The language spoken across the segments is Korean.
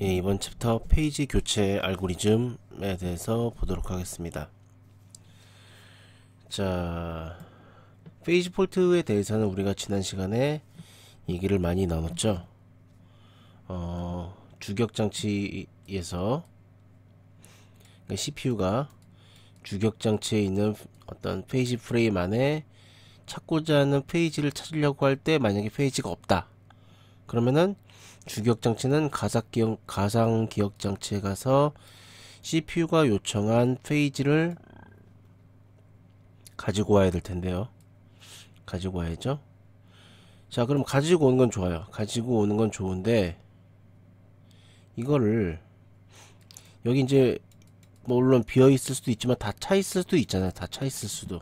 예, 이번 챕터 페이지 교체 알고리즘에 대해서 보도록 하겠습니다. 자, 페이지 폴트에 대해서는 우리가 지난 시간에 얘기를 많이 나눴죠. 주격 장치에서 CPU가 주격 장치에 있는 어떤 페이지 프레임 안에 찾고자 하는 페이지를 찾으려고 할 때 만약에 페이지가 없다. 그러면은 주격 장치는 가상 기억 장치에 가서 CPU가 요청한 페이지를 가지고 와야 될 텐데요. 가지고 와야죠. 자, 그럼 가지고 오는 건 좋아요. 가지고 오는 건 좋은데 이거를 여기 이제 물론 비어 있을 수도 있지만 다 차 있을 수도 있잖아요. 다 차 있을 수도.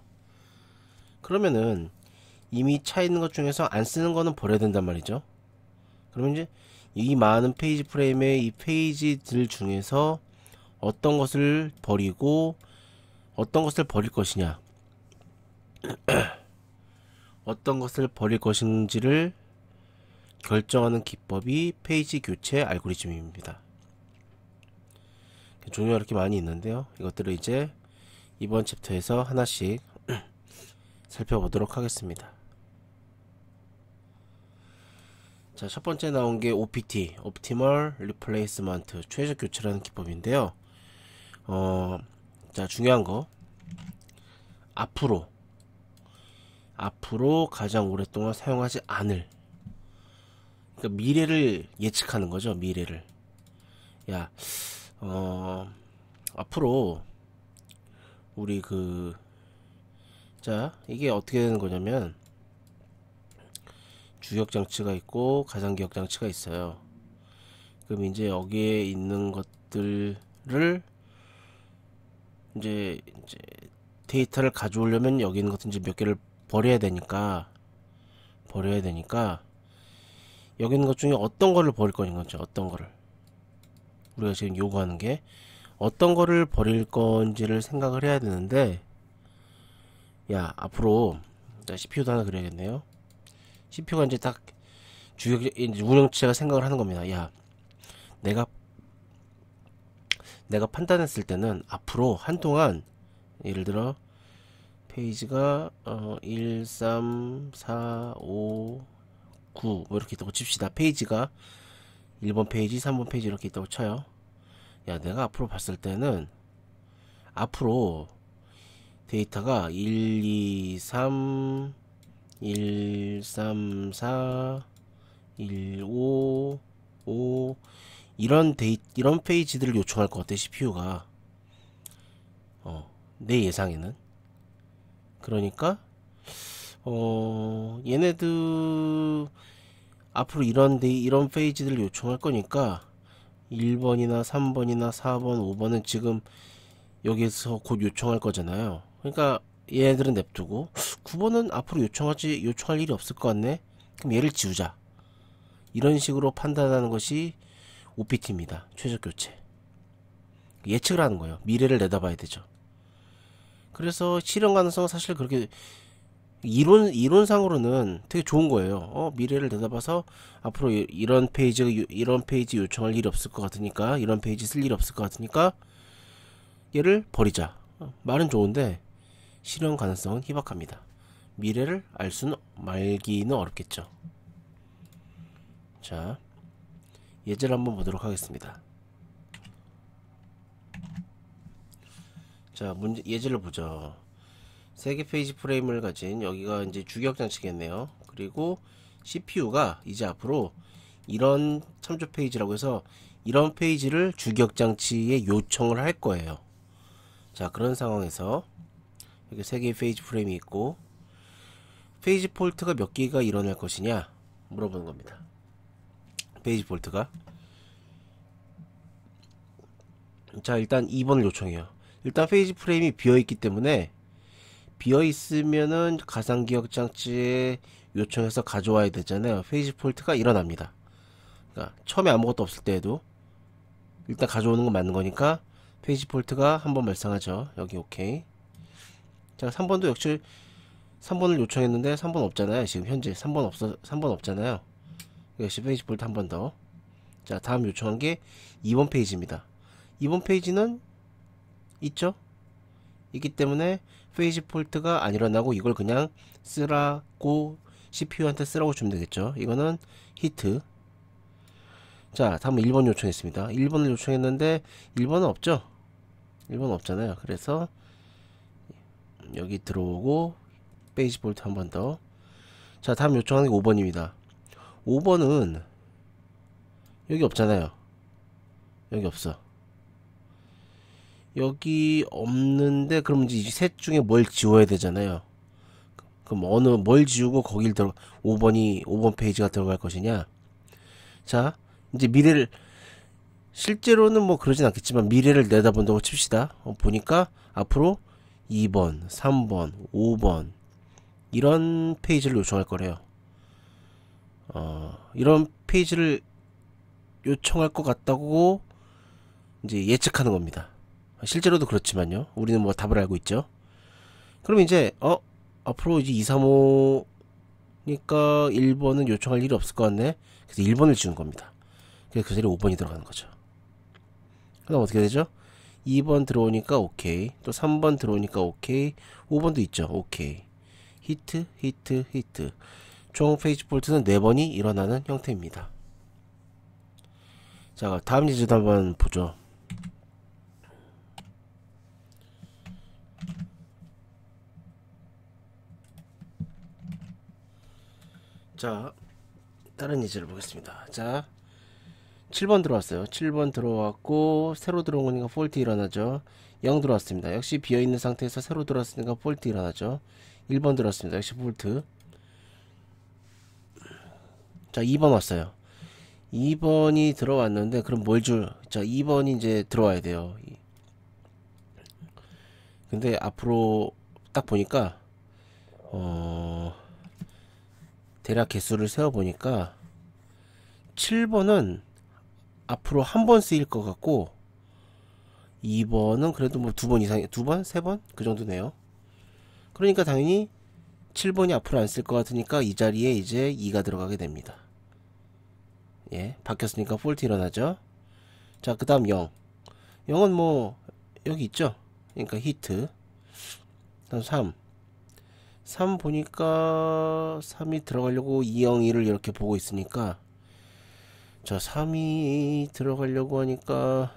그러면은 이미 차 있는 것 중에서 안 쓰는 거는 버려야 된단 말이죠. 그러면 이제 이 많은 페이지 프레임의 이 페이지들 중에서 어떤 것을 버리고 어떤 것을 버릴 것이냐, 어떤 것을 버릴 것인지를 결정하는 기법이 페이지 교체 알고리즘입니다. 종류가 이렇게 많이 있는데요. 이것들을 이제 이번 챕터에서 하나씩 살펴보도록 하겠습니다. 자, 첫 번째 나온 게 OPT, Optimal Replacement, 최적 교체라는 기법인데요. 자, 중요한 거, 앞으로 가장 오랫동안 사용하지 않을, 그러니까 미래를 예측하는 거죠. 미래를. 야, 앞으로 우리 자, 이게 어떻게 되는 거냐면 주격 장치가 있고 가상 기억 장치가 있어요. 그럼 이제 여기에 있는 것들을 이제 데이터를 가져오려면 여기 있는 것들 이제 몇 개를 버려야 되니까 여기 있는 것 중에 어떤 거를 버릴 거인 거죠. 어떤 거를 우리가 지금 요구하는 게 어떤 거를 버릴 건지를 생각을 해야 되는데, 야, 앞으로 CPU도 하나 그려야겠네요. CPU가 이제 딱 이제 운영체가 생각을 하는 겁니다. 야, 내가 판단했을 때는 앞으로 한동안 예를 들어 페이지가 1, 3, 4, 5, 9 뭐 이렇게 있다고 칩시다. 페이지가 1번 페이지, 3번 페이지 이렇게 있다고 쳐요. 야, 내가 앞으로 봤을 때는 앞으로 데이터가 1, 2, 3, 1, 3, 4, 1, 5, 5 이런 페이지들을 요청할 것 같아, CPU가. 내 예상에는. 그러니까 얘네들 앞으로 이런 페이지들을 요청할 거니까 1번이나 3번이나 4번, 5번은 지금 여기에서 곧 요청할 거잖아요. 그러니까 얘네들은 냅두고 9번은 앞으로 요청할 일이 없을 것 같네. 그럼 얘를 지우자. 이런 식으로 판단하는 것이 OPT입니다. 최적 교체. 예측을 하는 거예요. 미래를 내다봐야 되죠. 그래서 실현 가능성은 사실 그렇게 이론상으로는 되게 좋은 거예요. 미래를 내다봐서 앞으로 이런 페이지 요청할 일이 없을 것 같으니까, 이런 페이지 쓸 일이 없을 것 같으니까 얘를 버리자. 말은 좋은데 실현 가능성은 희박합니다. 미래를 말기는 어렵겠죠. 자, 예제를 한번 보도록 하겠습니다. 자, 예제를 보죠. 3개 페이지 프레임을 가진 여기가 이제 주격 장치겠네요. 그리고 CPU가 이제 앞으로 이런 참조 페이지라고 해서 이런 페이지를 주격 장치에 요청을 할 거예요. 자, 그런 상황에서 여기 3개의 페이지 프레임이 있고 페이지 폴트가 몇 개가 일어날 것이냐 물어보는 겁니다. 페이지 폴트가, 자, 일단 2번을 요청해요. 일단 페이지 프레임이 비어있기 때문에 비어있으면은 가상기억 장치에 요청해서 가져와야 되잖아요. 페이지 폴트가 일어납니다. 그러니까 처음에 아무것도 없을 때에도 일단 가져오는 건 맞는 거니까 페이지 폴트가 한번 발생하죠. 여기 오케이. 자, 3번도 역시 3번을 요청했는데 3번 없잖아요. 지금 현재 3번 없잖아요. 역시 페이지 폴트 한 번 더. 자, 다음 요청한 게 2번 페이지입니다. 2번 페이지는 있죠? 있기 때문에 페이지 폴트가 안 일어나고 이걸 그냥 쓰라고 CPU한테 쓰라고 주면 되겠죠. 이거는 히트. 자, 다음은 1번 요청했습니다. 1번을 요청했는데 1번은 없죠? 1번 없잖아요. 그래서 여기 들어오고 페이지 폴트 한 번 더. 자, 다음 요청하는 게 5번입니다. 5번은 여기 없잖아요. 여기 없어. 여기 없는데 그럼 이제 이 셋 중에 뭘 지워야 되잖아요. 그럼 뭘 지우고 거길 5번 페이지가 들어갈 것이냐. 자, 이제 실제로는 뭐 그러진 않겠지만 미래를 내다본다고 칩시다. 보니까 앞으로 2번, 3번, 5번 이런 페이지를 요청할 거래요. 이런 페이지를 요청할 것 같다고 이제 예측하는 겁니다. 실제로도 그렇지만요. 우리는 뭐 답을 알고 있죠. 그럼 이제 앞으로 이제 2, 3, 5니까 1번은 요청할 일이 없을 것 같네. 그래서 1번을 지운 겁니다. 그래서 그 자리에 5번이 들어가는 거죠. 그다음 어떻게 되죠? 2번 들어오니까 오케이. 또 3번 들어오니까 오케이. 5번도 있죠. 오케이. 히트, 히트, 히트. 총 페이지 폴트는 4번이 일어나는 형태입니다. 자, 다음 예제도 한번 보죠. 자, 다른 예제를 보겠습니다. 자, 7번 들어왔어요. 7번 들어왔고 새로 들어온 거니까 폴트 일어나죠. 0 들어왔습니다. 역시 비어있는 상태에서 새로 들어왔으니까 폴트 일어나죠. 1번 들어왔습니다. 역시 폴트. 자, 2번 왔어요. 2번이 들어왔는데 그럼 자, 2번이 이제 들어와야 돼요. 근데 앞으로 딱 보니까 대략 개수를 세어 보니까 7번은 앞으로 한 번 쓰일 것 같고 2번은 그래도 뭐 2번 이상, 2번? 3번? 그 정도네요. 그러니까 당연히 7번이 앞으로 안 쓸 것 같으니까 이 자리에 이제 2가 들어가게 됩니다. 예, 바뀌었으니까 폴트 일어나죠. 자, 그 다음 0. 0은 뭐 여기 있죠. 그러니까 히트. 다음 3. 3 보니까 3이 들어가려고 2, 0, 2를 이렇게 보고 있으니까 자, 3이 들어가려고 하니까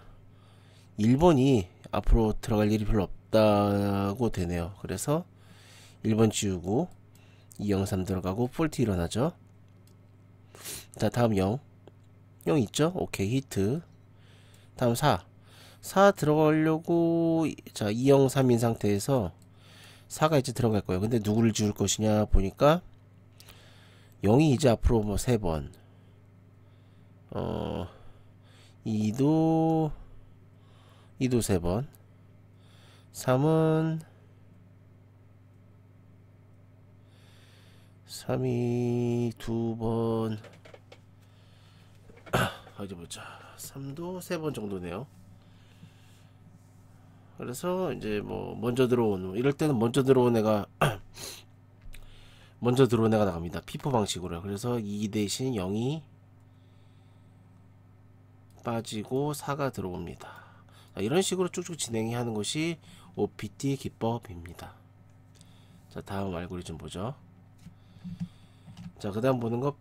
1번이 앞으로 들어갈 일이 별로 없다고 되네요. 그래서 1번 지우고 2, 0, 3 들어가고 폴트 일어나죠. 자, 다음 0. 0 있죠? 오케이, 히트. 다음 4. 4 들어가려고 자, 2, 0, 3인 상태에서 4가 이제 들어갈 거예요. 근데 누구를 지울 것이냐 보니까 0이 이제 앞으로 뭐 3번 2도 3번 3은 3이 2번 어디 보자. 3도 3번 정도네요. 그래서 이제 뭐 먼저 들어온 이럴 때는 먼저 들어온 애가 나갑니다. 피포 방식으로. 그래서 2 대신 0이 빠지고 4가 들어옵니다. 자, 이런 식으로 쭉쭉 진행이 하는 것이 OPT 기법입니다. 자, 다음 알고리즘 보죠. 자, 그 다음 보는 거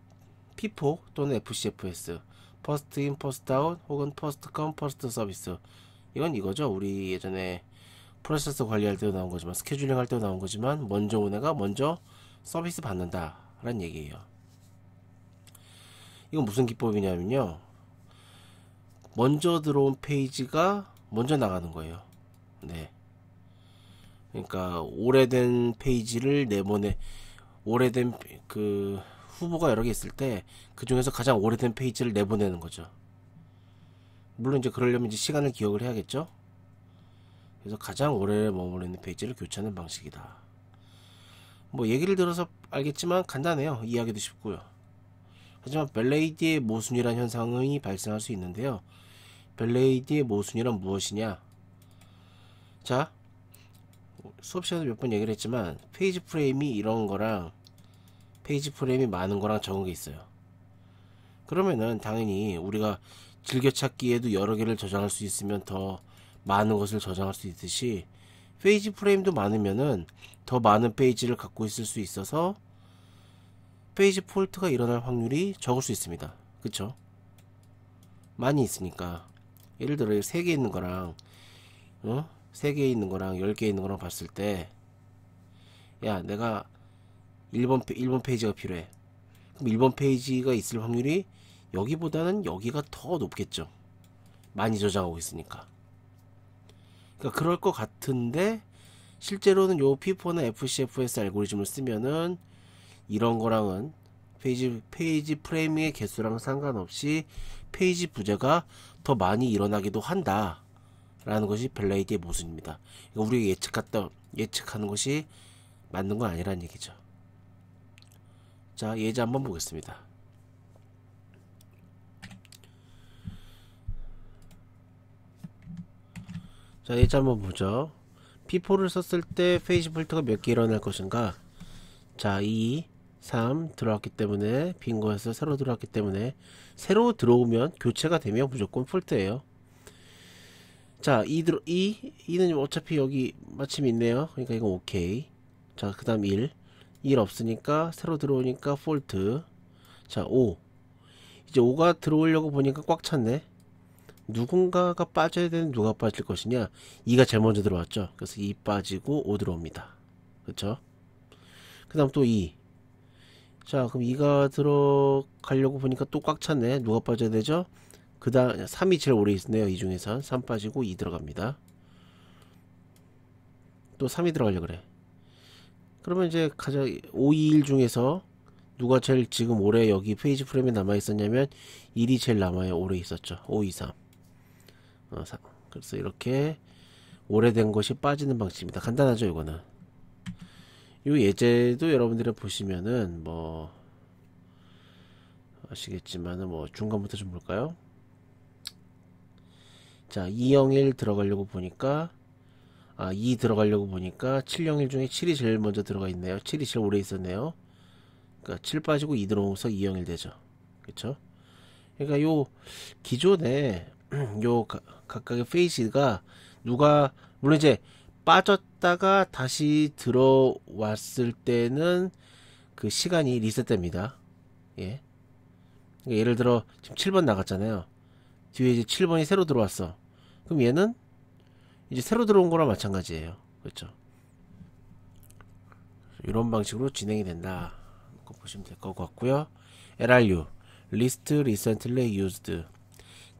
피포 또는 FCFS 퍼스트 인 퍼스트 아웃 혹은 퍼스트 컴 퍼스트 서비스. 이건 이거죠. 우리 예전에 프로세서 관리할 때도 나온 거지만 스케줄링 할 때도 나온 거지만 먼저 온 애가 먼저 서비스 받는다 라는 얘기예요. 이건 무슨 기법이냐면요, 먼저 들어온 페이지가 먼저 나가는 거예요. 네. 그러니까 오래된 페이지를 내보내, 오래된 그 후보가 여러 개 있을 때 그 중에서 가장 오래된 페이지를 내보내는 거죠. 물론 이제 그러려면 이제 시간을 기억을 해야겠죠. 그래서 가장 오래 머물러 있는 페이지를 교체하는 방식이다. 뭐 얘기를 들어서 알겠지만 간단해요. 이해하기도 쉽고요. 하지만 벨레이디의 모순이라는 현상이 발생할 수 있는데요. 벨레이디의 모순이란 무엇이냐? 자, 수업 시간에 몇 번 얘기를 했지만 페이지 프레임이 이런 거랑 페이지 프레임이 많은 거랑 적은 게 있어요. 그러면은 당연히 우리가 즐겨찾기에도 여러 개를 저장할 수 있으면 더 많은 것을 저장할 수 있듯이 페이지 프레임도 많으면은 더 많은 페이지를 갖고 있을 수 있어서 페이지 폴트가 일어날 확률이 적을 수 있습니다. 그쵸? 많이 있으니까. 예를 들어 3개 있는 거랑 3개 있는 거랑 10개 있는 거랑 봤을 때, 야, 내가 1번 페이지가 필요해. 그럼 1번 페이지가 있을 확률이 여기보다는 여기가 더 높겠죠. 많이 저장하고 있으니까. 그러니까 그럴 것 같은데, 실제로는 요 P4나 FCFS 알고리즘을 쓰면은 이런 거랑은 페이지 프레임의 개수랑 상관없이 페이지 부재가 더 많이 일어나기도 한다 라는 것이 벨레이드의 모순입니다. 그러니까 우리가 예측하는 것이 맞는 건 아니라는 얘기죠. 자, 예제 한번 보겠습니다. 자, 예제 한번 보죠. P4를 썼을 때 페이지 폴트가 몇 개 일어날 것인가. 자, 2, 3 들어왔기 때문에 빈 거에서 새로 들어왔기 때문에 새로 들어오면 교체가 되면 무조건 폴트예요. 자, 2는 어차피 여기 마침 있네요. 그러니까 이건 오케이. 자, 그 다음 1 없으니까 새로 들어오니까 폴트. 자, 5 이제 5가 들어오려고 보니까 꽉 찼네. 누군가가 빠져야 되는, 누가 빠질 것이냐. 2가 제일 먼저 들어왔죠. 그래서 2 빠지고 5 들어옵니다. 그쵸? 그 다음 또 2. 자, 그럼 2가 들어가려고 보니까 또 꽉 찼네. 누가 빠져야 되죠? 그 다음 3이 제일 오래 있네요. 이 중에선 3 빠지고 2 들어갑니다. 또 3이 들어가려고 그래. 그러면 이제 가장 5, 2, 1 중에서 누가 제일 지금 오래 여기 페이지 프레임에 남아 있었냐면 1이 제일 남아요. 오래 있었죠. 5, 2, 3. 3. 그래서 이렇게 오래된 것이 빠지는 방식입니다. 간단하죠, 이거는. 이 예제도 여러분들이 보시면은 뭐 아시겠지만은 뭐 중간부터 좀 볼까요? 자, 201 들어가려고 보니까 2 들어가려고 보니까 701 중에 7이 제일 먼저 들어가 있네요. 7이 제일 오래 있었네요. 그러니까 7 빠지고 2 들어오면서 201 되죠. 그쵸? 그러니까 요 기존에 요 각각의 페이지가 누가 물론 이제 빠졌다가 다시 들어왔을 때는 그 시간이 리셋됩니다. 예. 그러니까 예를 들어 지금 7번 나갔잖아요. 뒤에 이제 7번이 새로 들어왔어. 그럼 얘는 이제 새로 들어온 거랑 마찬가지예요. 그렇죠? 이런 방식으로 진행이 된다. 보시면 될 것 같고요. LRU List Recently Used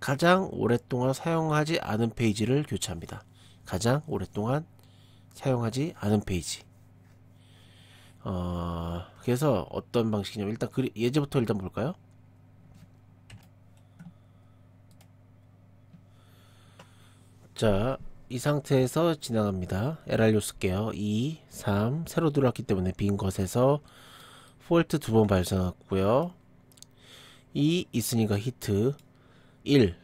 가장 오랫동안 사용하지 않은 페이지를 교체합니다. 가장 오랫동안 사용하지 않은 페이지. 그래서 어떤 방식이냐면 일단 예제부터 일단 볼까요? 자, 이 상태에서 진행합니다. LRU 쓸게요. 2, 3 새로 들어왔기 때문에 빈 것에서 폴트 2번 발생했고요. 2 있으니까 히트. 1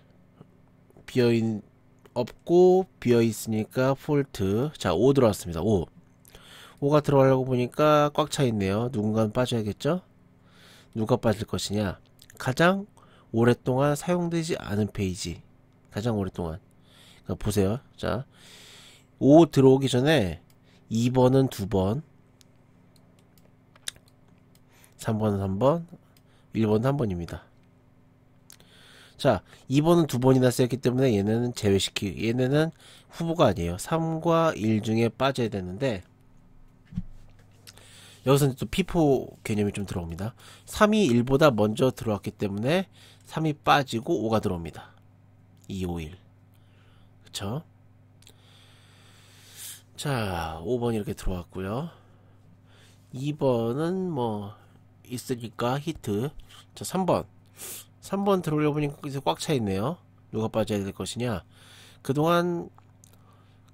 없고 비어있으니까 폴트. 자, 5 들어왔습니다. 5가 들어가려고 보니까 꽉 차있네요. 누군가는 빠져야겠죠? 누가 빠질 것이냐. 가장 오랫동안 사용되지 않은 페이지. 가장 오랫동안. 그러니까 보세요. 자, 5 들어오기 전에 2번은 2번, 3번은 3번, 1번은 1번입니다. 자, 2번은 2번이나 쓰였기 때문에 얘네는 얘네는 후보가 아니에요. 3과 1 중에 빠져야 되는데 여기서는 또 P4 개념이 좀 들어옵니다. 3이 1보다 먼저 들어왔기 때문에 3이 빠지고 5가 들어옵니다. 2, 5, 1. 그쵸? 자, 5번 이렇게 들어왔고요. 2번은 뭐 있으니까 히트. 자, 3번 들어오려고 보니까 이제 꽉 차 있네요. 누가 빠져야 될 것이냐. 그동안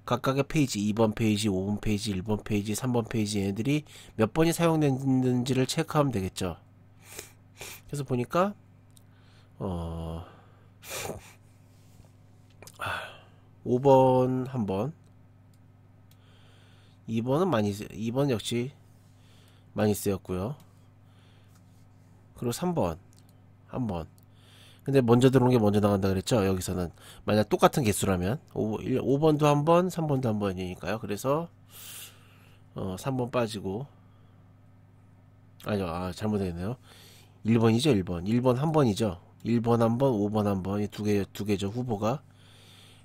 각각의 페이지 2번 페이지, 5번 페이지, 1번 페이지, 3번 페이지 얘네들이 몇 번이 사용됐는지를 체크하면 되겠죠. 그래서 보니까 5번 한번, 2번 역시 많이 쓰였고요. 그리고 3번 한번, 근데 먼저 들어오는 게 먼저 나간다 그랬죠. 여기서는 만약 똑같은 개수라면 5번도 한 번, 3번도 한 번이니까요. 그래서 3번 빠지고, 아니요, 잘못했네요. 1번이죠. 1번 한 번이죠. 1번 한 번, 5번 한 번, 두 개죠, 후보가.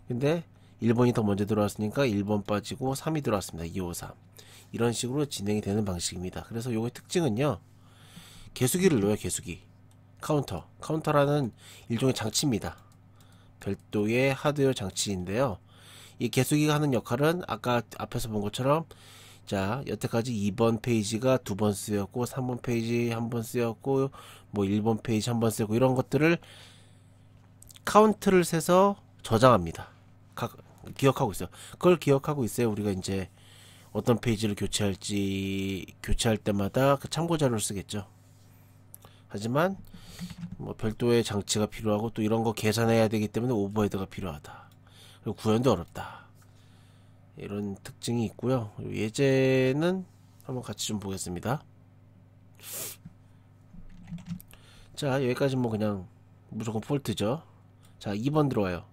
근데 1번이 더 먼저 들어왔으니까 1번 빠지고 3이 들어왔습니다. 2, 5, 3. 이런 식으로 진행이 되는 방식입니다. 그래서 요의 특징은요, 개수기를 넣어요. 개수기. 카운터라는 일종의 장치입니다. 별도의 하드웨어 장치인데요. 이 개수기가 하는 역할은 아까 앞에서 본 것처럼, 자, 여태까지 2번 페이지가 2번 쓰였고, 3번 페이지 한 번 쓰였고, 뭐 1번 페이지 한 번 쓰였고, 이런 것들을 카운트를 세서 저장합니다. 기억하고 있어요. 그걸 기억하고 있어요. 우리가 이제 어떤 페이지를 교체할 때마다 그 참고 자료를 쓰겠죠. 하지만 뭐 별도의 장치가 필요하고 또 이런 거 계산해야 되기 때문에 오버헤드가 필요하다. 그리고 구현도 어렵다. 이런 특징이 있고요. 예제는 한번 같이 좀 보겠습니다. 자, 여기까지 뭐 그냥 무조건 폴트죠. 자, 2번 들어와요.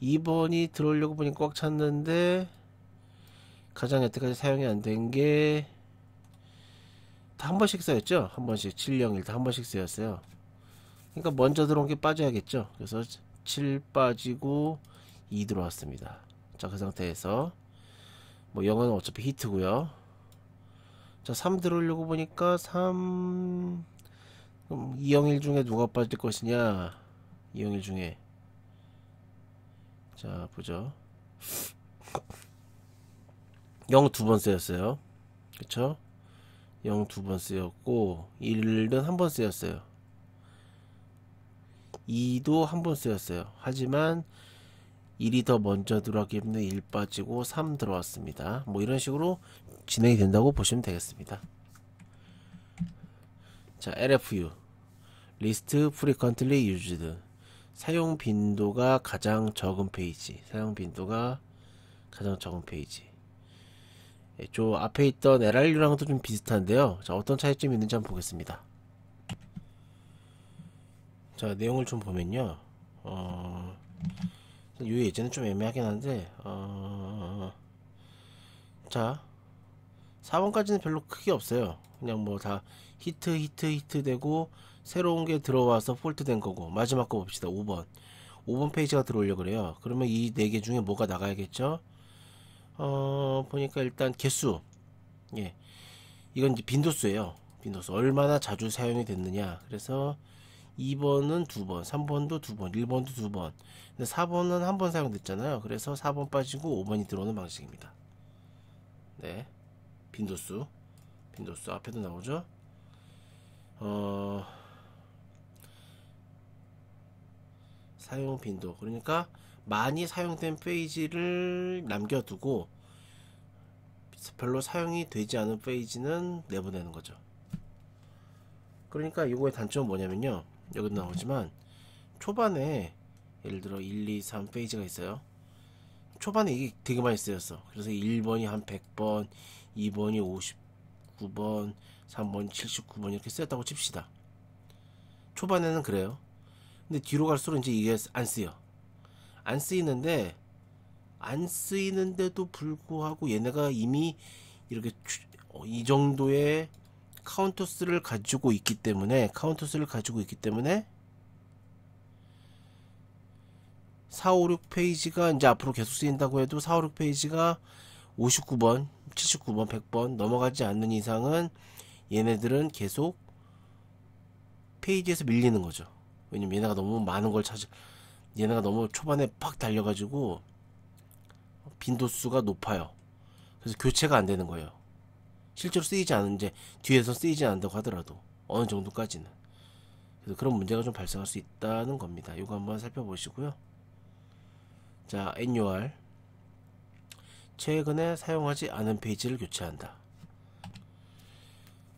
2번이 들어오려고 보니 꽉 찼는데 가장 여태까지 사용이 안 된 게 다 한 번씩 쓰였죠. 한 번씩 701 다 한 번씩 쓰였어요. 그러니까 먼저 들어온 게 빠져야겠죠. 그래서 7 빠지고 2 들어왔습니다. 자, 그 상태에서 뭐 0은 어차피 히트고요. 자, 3 들어오려고 보니까 3 그럼 201 중에 누가 빠질 것이냐. 201 중에 자, 보죠. 0 두 번 쓰였어요. 그쵸? 0 두 번 쓰였고 1은 한 번 쓰였어요. 2도 한 번 쓰였어요. 하지만 1이 더 먼저 들어왔기 때문에 1 빠지고 3 들어왔습니다. 뭐 이런 식으로 진행이 된다고 보시면 되겠습니다. 자, LFU 리스트 frequently used 사용 빈도가 가장 적은 페이지. 저 앞에 있던 LRU랑도 좀 비슷한데요. 자, 어떤 차이점이 있는지 한번 보겠습니다. 자, 내용을 좀 보면요. 요 예제는 좀 애매하긴 한데, 자, 4번까지는 별로 크게 없어요. 그냥 뭐 다 히트 되고, 새로운 게 들어와서 폴트 된 거고, 마지막 거 봅시다. 5번 페이지가 들어오려고 그래요. 그러면 이 4개 중에 뭐가 나가야겠죠? 보니까 일단 개수. 예. 이건 이제 빈도수예요. 빈도수. 얼마나 자주 사용이 됐느냐. 그래서 2번은 2번, 3번도 2번, 1번도 2번. 근데 4번은 한 번 사용됐잖아요. 그래서 4번 빠지고 5번이 들어오는 방식입니다. 네. 빈도수. 앞에도 나오죠? 사용 빈도. 그러니까 많이 사용된 페이지를 남겨두고 별로 사용이 되지 않은 페이지는 내보내는 거죠. 그러니까 이거의 단점은 뭐냐면요. 여기도 나오지만 초반에 예를 들어 1, 2, 3 페이지가 있어요. 초반에 이게 되게 많이 쓰였어. 그래서 1번이 한 100번, 2번이 59번, 3번이 79번 이렇게 쓰였다고 칩시다. 초반에는 그래요. 근데 뒤로 갈수록 이제 이게 안 쓰여. 안 쓰이는데도 불구하고 얘네가 이미 이렇게 이 정도의 카운터 수를 가지고 있기 때문에 4, 5, 6페이지가 이제 앞으로 계속 쓰인다고 해도 4, 5, 6페이지가 59번, 79번, 100번 넘어가지 않는 이상은 얘네들은 계속 페이지에서 밀리는 거죠. 왜냐면 얘네가 너무 많은 걸 얘네가 너무 초반에 팍 달려가지고 빈도수가 높아요. 그래서 교체가 안 되는 거예요. 실제로 이제 뒤에서 쓰이지 않는다고 하더라도 어느 정도까지는. 그래서 그런 문제가 좀 발생할 수 있다는 겁니다. 이거 한번 살펴보시고요. 자, annual 최근에 사용하지 않은 페이지를 교체한다.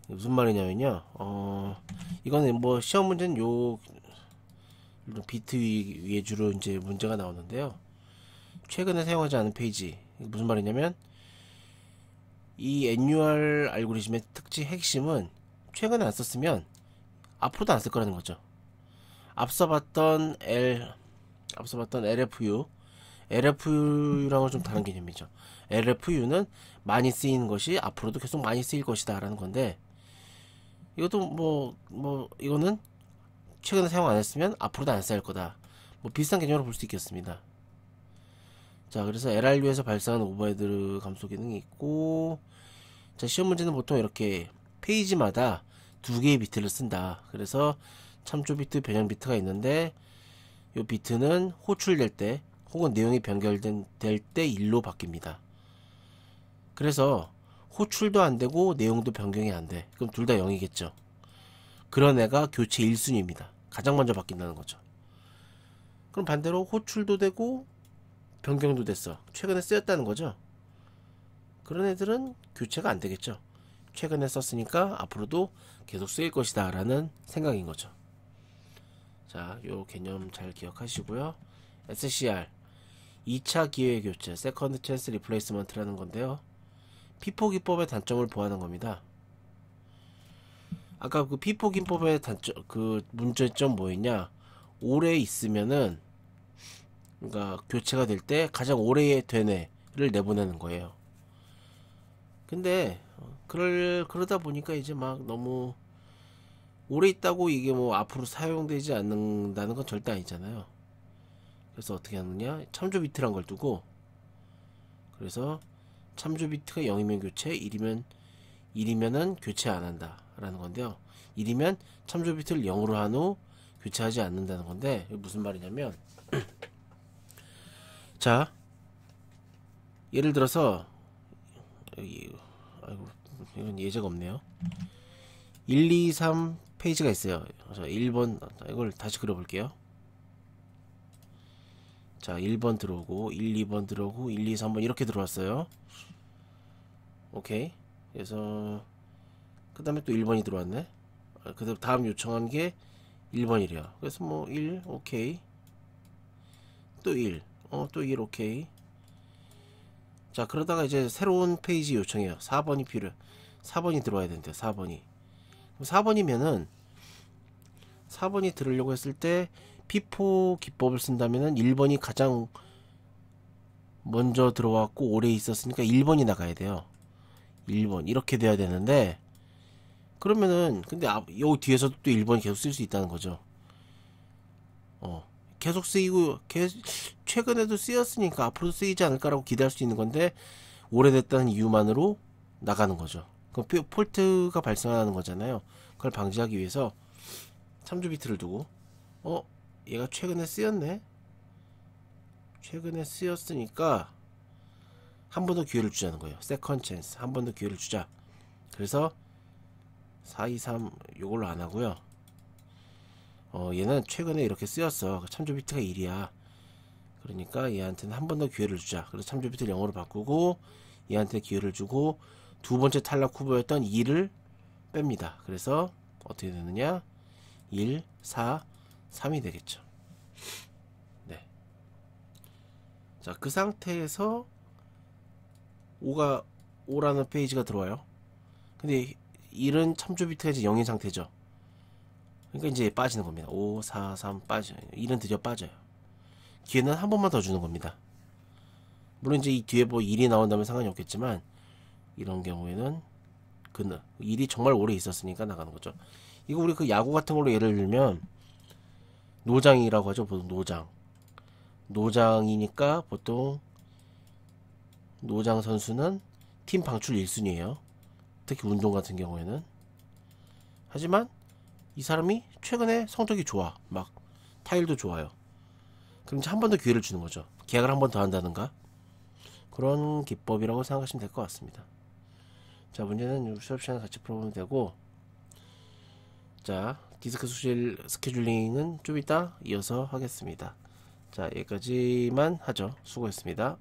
무슨 말이냐면요. 이거는 뭐 시험 문제는 비트 위주로 이제 문제가 나오는데요. 최근에 사용하지 않은 페이지. 무슨 말이냐면 이 annual 알고리즘의 핵심은 최근에 안 썼으면 앞으로도 안 쓸 거라는 거죠. 앞서 봤던 LFU랑은 좀 다른 개념이죠. LFU는 많이 쓰이는 것이 앞으로도 계속 많이 쓰일 것이다 라는 건데, 이것도 이거는 최근에 사용 안 했으면 앞으로도 안 쓰일 거다, 뭐 비슷한 개념으로 볼 수 있겠습니다. 자, 그래서 LRU에서 발생하는 오버헤드 감소 기능이 있고, 자, 시험 문제는 보통 이렇게 페이지마다 두 개의 비트를 쓴다. 그래서 참조 비트, 변형 비트가 있는데, 이 비트는 호출될 때 혹은 내용이 변경될 때 1로 바뀝니다. 그래서 호출도 안 되고 내용도 변경이 안 돼. 그럼 둘 다 0이겠죠. 그런 애가 교체 1순위입니다. 가장 먼저 바뀐다는 거죠. 그럼 반대로 호출도 되고 변경도 됐어. 최근에 쓰였다는 거죠. 그런 애들은 교체가 안 되겠죠. 최근에 썼으니까 앞으로도 계속 쓰일 것이다 라는 생각인 거죠. 자, 요 개념 잘 기억하시고요. SCR 2차 기회 교체, Second Chance Replacement라는 건데요. 피포 기법의 단점을 보완한 겁니다. 아까 그 피포 기법의 단점, 그 문제점 뭐였냐? 오래 있으면은, 그러니까 교체가 될 때 가장 오래 된 애를 내보내는 거예요. 근데 그러다 보니까 이제 막 너무 오래 있다고 이게 뭐 앞으로 사용되지 않는다는 건 절대 아니잖아요. 그래서 어떻게 하느냐? 참조 비트란 걸 두고, 그래서 참조 비트가 0이면 교체, 1이면은 교체 안 한다 라는 건데요. 1이면 참조 비트를 0으로 한 후 교체하지 않는다는 건데, 이게 무슨 말이냐면 자, 예를 들어서 아이고, 이건 예제가 없네요. 1, 2, 3 페이지가 있어요. 자, 1번, 이걸 다시 그려볼게요. 자, 1번 들어오고 1, 2번 들어오고 1, 2, 3번 이렇게 들어왔어요. 오케이. 그래서 그 다음에 또 1번이 들어왔네. 그 다음 요청한 게 1번이래요. 그래서 뭐 1 오케이, 또 1 또 1 오케이. 자, 그러다가 이제 새로운 페이지 요청해요. 4번이 들어와야 된대요. 4번이 4번이 들으려고 했을 때 피포 기법을 쓴다면은 1번이 가장 먼저 들어왔고 오래 있었으니까 1번이 나가야 돼요. 1번 이렇게 돼야 되는데, 그러면은 근데 요 뒤에서도 또 1번이 계속 쓸 수 있다는 거죠. 계속 쓰이고 최근에도 쓰였으니까 앞으로도 쓰이지 않을까라고 기대할 수 있는 건데, 오래됐다는 이유만으로 나가는 거죠. 그럼 폴트가 발생하는 거잖아요. 그걸 방지하기 위해서 참조 비트를 두고, 얘가 최근에 쓰였네. 최근에 쓰였으니까 한 번 더 기회를 주자는 거예요. 세컨 찬스, 한 번 더 기회를 주자. 그래서 4, 2, 3 요걸로 안 하고요. 얘는 최근에 이렇게 쓰였어. 참조 비트가 1이야. 그러니까 얘한테는 한 번 더 기회를 주자. 그래서 참조 비트를 0으로 바꾸고 얘한테 기회를 주고, 두 번째 탈락 후보였던 2를 뺍니다. 그래서 어떻게 되느냐? 1, 4, 3이 되겠죠. 네. 자, 그 상태에서 5라는 페이지가 들어와요. 근데 1은 참조 비트가 이제 0인 상태죠. 그러니까 이제 빠지는 겁니다. 5, 4, 3 빠져요. 1은 드디어 빠져요. 기회는 한 번만 더 주는 겁니다. 물론 이제 이 뒤에 뭐 1이 나온다면 상관이 없겠지만, 이런 경우에는 그 1이 정말 오래 있었으니까 나가는 거죠. 이거 우리 그 야구 같은 걸로 예를 들면 노장이라고 하죠. 보통 노장이니까 보통 노장 선수는 팀 방출 1순위예요. 특히 운동 같은 경우에는. 하지만 이 사람이 최근에 성적이 좋아. 막 타율도 좋아요. 그럼 이제 한 번 더 기회를 주는 거죠. 계약을 한 번 더 한다든가. 그런 기법이라고 생각하시면 될 것 같습니다. 자, 문제는 수업 시간에 같이 풀어보면 되고, 자, 디스크 수실 스케줄링은 좀 이따 이어서 하겠습니다. 자, 여기까지만 하죠. 수고했습니다.